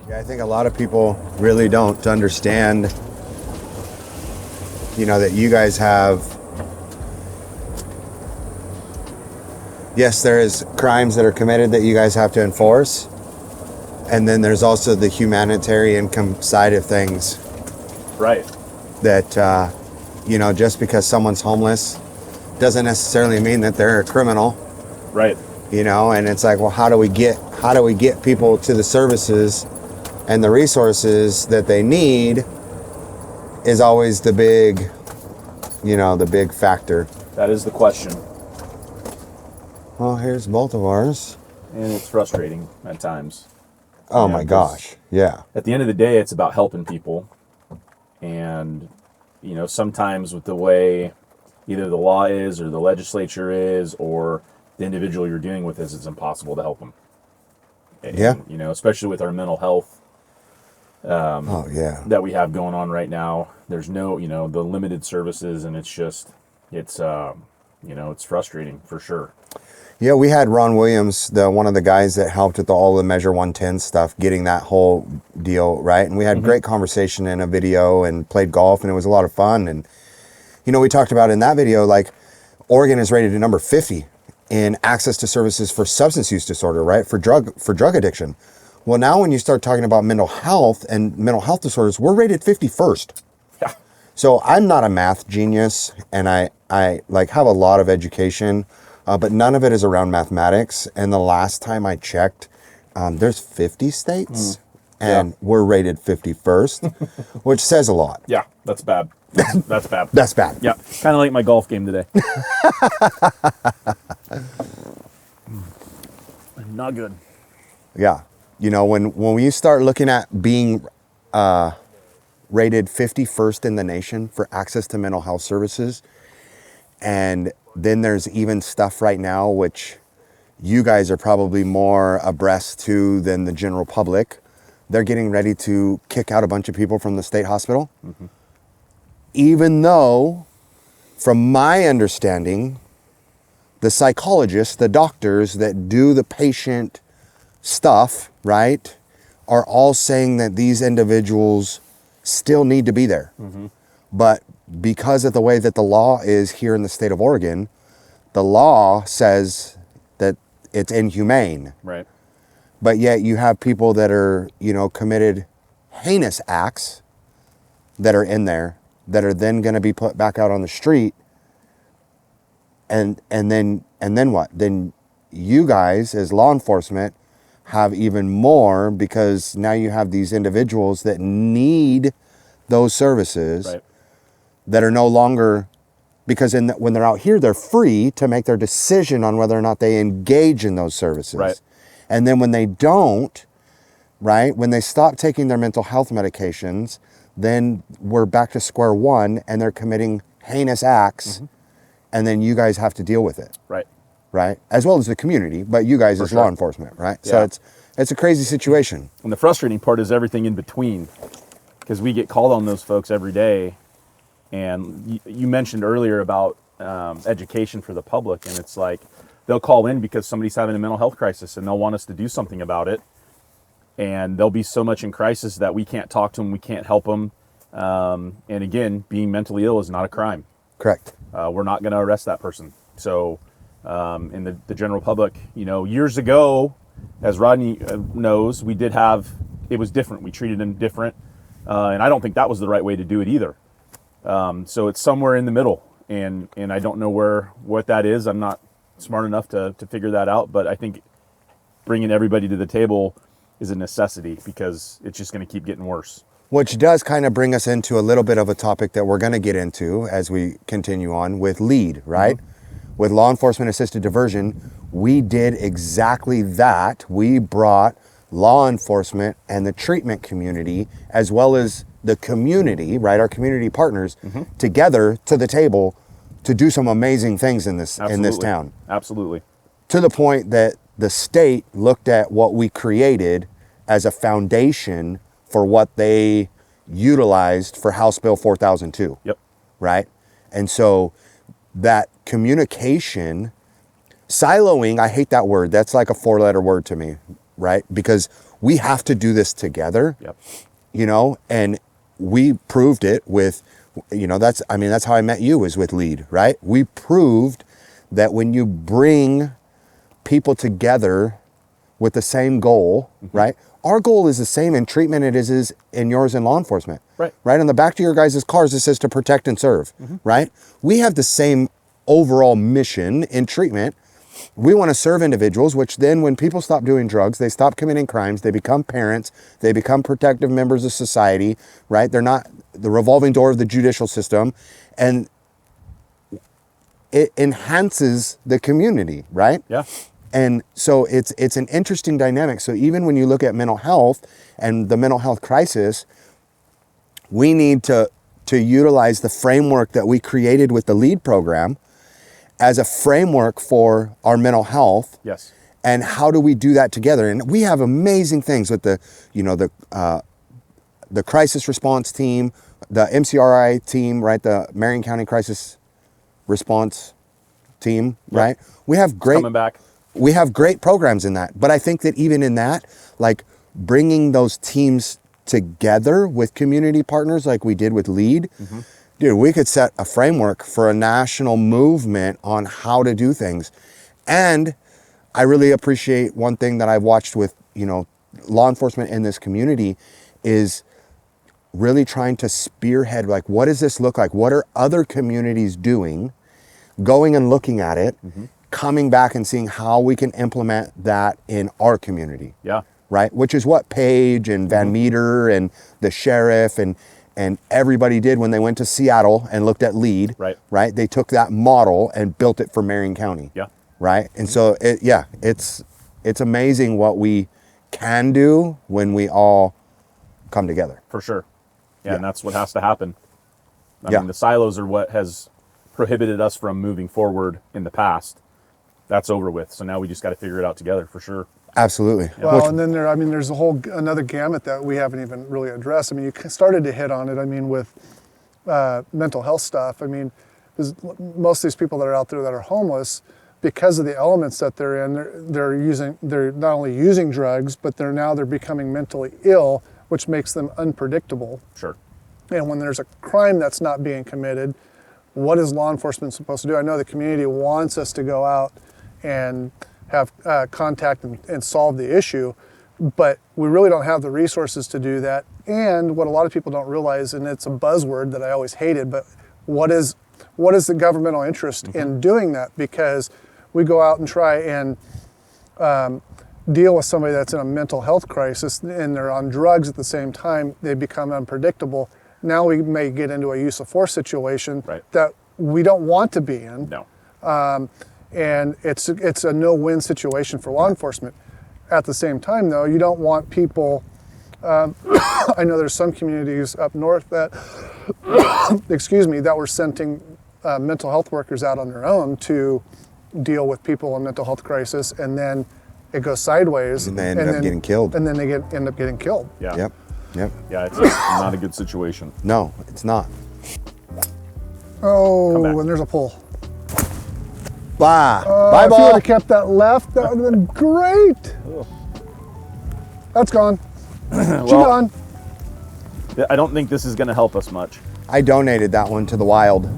Yeah, I think a lot of people really don't understand, that you guys have, yes, there is crimes that are committed that you guys have to enforce. And then there's also the humanitarian side of things. Right. That, just because someone's homeless doesn't necessarily mean that they're a criminal. Right. And it's like, well, how do we get people to the services and the resources that they need is always the big factor. That is the question. Well, here's both of ours. And it's frustrating at times. Oh my gosh. Yeah. At the end of the day, it's about helping people. And, sometimes with the way either the law is or the legislature is or the individual you're dealing with is, it's impossible to help them. And, yeah. Especially with our mental health that we have going on right now. There's no, the limited services, and it's frustrating for sure. Yeah, we had Ron Williams, one of the guys that helped with all the Measure 110 stuff, getting that whole deal, right? And we had great conversation in a video and played golf, and it was a lot of fun. And, we talked about in that video, like, Oregon is rated at number 50 in access to services for substance use disorder, right? For drug addiction. Well, now when you start talking about mental health and mental health disorders, we're rated 51st. Yeah. So I'm not a math genius, and I have a lot of education, but none of it is around mathematics. And the last time I checked, there's 50 states, and we're rated 51st, which says a lot. Yeah, that's bad. That's bad. That's bad. Yeah, kind of like my golf game today. Not good. Yeah. When we start looking at being rated 51st in the nation for access to mental health services, and then there's even stuff right now which you guys are probably more abreast to than the general public. They're getting ready to kick out a bunch of people from the state hospital. Mm-hmm. Even though, from my understanding, the psychologists, the doctors that do the patient stuff, right, are all saying that these individuals still need to be there. Mm-hmm. But because of the way that the law is here in the state of Oregon, the law says that it's inhumane. Right. But yet you have people that are, committed heinous acts that are in there that are then going to be put back out on the street. And then what? Then you guys as law enforcement have even more, because now you have these individuals that need those services. Right. That are no longer, because when they're out here, they're free to make their decision on whether or not they engage in those services. Right. And then when they don't, right, when they stop taking their mental health medications, then we're back to square one and they're committing heinous acts. Mm-hmm. And then you guys have to deal with it. Right. Right. As well as the community, but you guys as law enforcement, right? Yeah. So it's a crazy situation. And the frustrating part is everything in between, because we get called on those folks every day. And you mentioned earlier about education for the public, and it's like they'll call in because somebody's having a mental health crisis and they'll want us to do something about it. And they'll be so much in crisis that we can't talk to them, we can't help them. And again, being mentally ill is not a crime. Correct. We're not going to arrest that person. So in the general public, years ago, as Rodney knows, it was different. We treated them different. And I don't think that was the right way to do it either. So it's somewhere in the middle, and I don't know what that is. I'm not smart enough to figure that out, but I think bringing everybody to the table is a necessity, because it's just going to keep getting worse. Which does kind of bring us into a little bit of a topic that we're going to get into as we continue on with LEAD, right? Mm-hmm. With law enforcement assisted diversion, we did exactly that. We brought law enforcement and the treatment community, as well as the community, right, our community partners, together to the table to do some amazing things in this town. Absolutely. To the point that the state looked at what we created as a foundation for what they utilized for House Bill 4002. Yep. Right? And so that communication, siloing, I hate that word. That's like a 4-letter word to me, right? Because we have to do this together. Yep. You know, and we proved it with, you know, that's how I met you, is with LEAD, right? We proved that when you bring people together with the same goal, right? Our goal is the same in treatment as it is in yours in law enforcement. Right. Right? On the back of your guys' cars, it says to protect and serve, right? We have the same overall mission in treatment. We want to serve individuals, which then when people stop doing drugs, they stop committing crimes, they become parents, they become protective members of society, right? They're not the revolving door of the judicial system, and it enhances the community, right? Yeah. And so it's an interesting dynamic. So even when you look at mental health and the mental health crisis, we need to utilize the framework that we created with the LEAD program as a framework for our mental health. Yes. And how do we do that together? And we have amazing things with the crisis response team, the MCRI team, right? The Marion County Crisis Response team, right? We have great Coming back. We have great programs in that. But I think that even in that, like bringing those teams together with community partners like we did with LEAD, dude, we could set a framework for a national movement on how to do things. And I really appreciate one thing that I've watched with, you know, law enforcement in this community is really trying to spearhead, like, what does this look like? What are other communities doing? Going and looking at it, coming back and seeing how we can implement that in our community. Yeah. Right? Which is what Paige and Van Meter and the sheriff and everybody did when they went to Seattle and looked at LEAD. Right. Right? They took that model and built it for Marion County. Yeah. Right? And so it's amazing what we can do when we all come together. For sure. Yeah, and that's what has to happen. I Yeah. mean, the silos are what has prohibited us from moving forward in the past. That's over with. So now we just got to figure it out together, for sure. Absolutely. Well, and then there's another gamut that we haven't even really addressed. I mean, you started to hit on it. I mean, with mental health stuff. I mean, most of these people that are out there that are homeless, because of the elements that they're in, they're not only using drugs, but they're becoming mentally ill, which makes them unpredictable. Sure. And when there's a crime that's not being committed, what is law enforcement supposed to do? I know the community wants us to go out and have contact and solve the issue, but we really don't have the resources to do that. And what a lot of people don't realize, and it's a buzzword that I always hated, but what is the governmental interest in doing that? Because we go out and try and deal with somebody that's in a mental health crisis and they're on drugs at the same time, they become unpredictable. Now we may get into a use of force situation that we don't want to be in. No. And it's a no-win situation for law enforcement. At the same time, though, you don't want people. I know there's some communities up north that, that were sending mental health workers out on their own to deal with people in mental health crisis, and then it goes sideways, and they end up getting killed. And then they end up getting killed. Yeah. Yep. Yeah, it's not a good situation. No, it's not. Oh, and there's a pole. Bye. Bye, if you would have kept that left, that would have been great. That's gone. She's gone. I don't think this is going to help us much. I donated that one to the wild.